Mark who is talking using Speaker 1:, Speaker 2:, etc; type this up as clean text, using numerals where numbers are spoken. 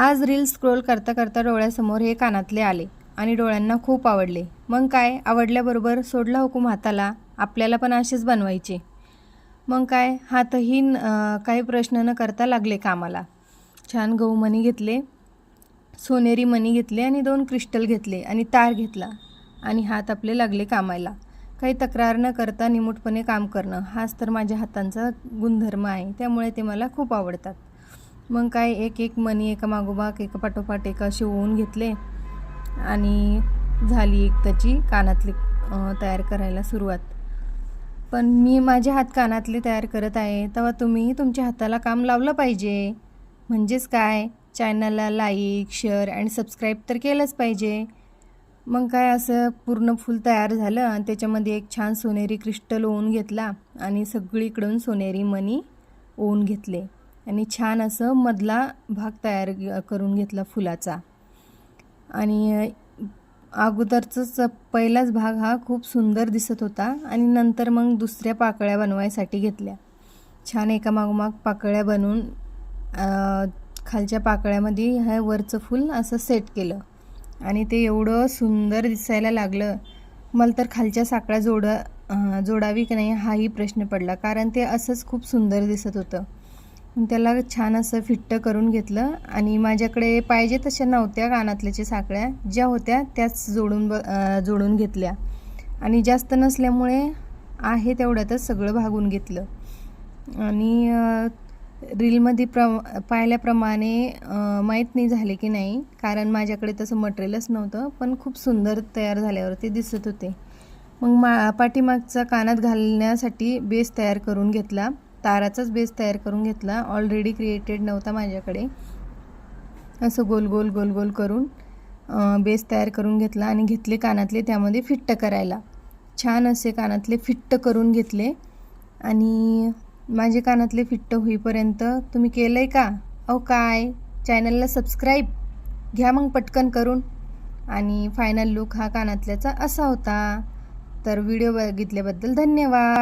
Speaker 1: आज reel scroll करता करता डोळ्यासमोर हे कानातले आले आणि डोळ्यांना खूप आवडले. मग काय, आवडल्याबरोबर सोडला हुकूम हाताला, आपल्याला पण असेच बनवायचे. मग काय, हातही काही प्रश्न न करता लागले कामाला. छान गहू मणी घेतले, सोनेरी मणी घेतले आणि 2 क्रिस्टल घेतले आणि तार घेतला आणि हात आपले लागले कामाला. काही तक्रार न करता निमूटपणे काम करणं हाच तर माझ्या हातांचा गुणधर्म आहे, त्यामुळे ते मला खूप आवडतात. मग काय, एक एक मणी एका मागोमाग एका पाठोपाठ एक असे ओवून घेतले आणि झाली एक त्याची कानातले तयार करायला सुरुवात. पण मी माझ्या हात कानातले तयार करत आहे, तेव्हा तुम्ही तुमच्या हाताला काम लावलं पाहिजे. म्हणजेच काय, चॅनलला लाईक, शेअर आणि सबस्क्राईब तर केलंच पाहिजे. मग काय, असं पूर्ण फुल तयार झालं आणि त्याच्यामध्ये एक छान सोनेरी क्रिस्टल ओवून घेतला आणि सगळीकडून सोनेरी मणी ओवून घेतले आणि छान असं मधला भाग तयार करून घेतला फुलाचा. आणि अगोदरचाच पहिलाच भाग हा खूप सुंदर दिसत होता आणि नंतर मग दुसऱ्या पाकळ्या बनवायसाठी घेतल्या. छान एका मागोमाग पाकळ्या बनवून खालच्या पाकळ्यामध्ये हे वरचं फूल असं सेट केलं आणि ते एवढं सुंदर दिसायला लागलं. मला तर खालच्या साकळ्या जोडावी की नाही हाही प्रश्न पडला, कारण ते असंच खूप सुंदर दिसत होतं. त्याला छान असं फिट्ट करून घेतलं आणि माझ्याकडे पाहिजे तशा नव्हत्या कानातल्याच्या साकळ्या, ज्या होत्या त्याच जोडून घेतल्या आणि जास्त नसल्यामुळे आहे तेवढ्यातच सगळं भागून घेतलं. आणि रीलमध्ये पाहिल्याप्रमाणे माहीत नाही झाले की नाही, कारण माझ्याकडे तसं मटेरियलच नव्हतं, पण खूप सुंदर तयार झाल्यावरती दिसत होते. मग पाठीमागचा कानात घालण्यासाठी बेस तयार करून घेतला, ताराचाच बेस तयार करून घेतला. ऑलरेडी क्रिएटेड नव्हता माझ्याकडे. असं गोल गोल गोल गोल करून बेस तयार करून घेतला आणि घेतले कानातले त्यामध्ये फिट्ट करायला. छान असे कानातले फिट्ट करून घेतले आणि माझे कानातले फिट्ट होईपर्यंत तुम्ही केलं आहे का? अहो काय, चॅनलला सबस्क्राईब घ्या मग पटकन करून. आणि फायनल लुक हा कानातल्याचा असा होता. तर व्हिडिओ बघितल्याबद्दल धन्यवाद.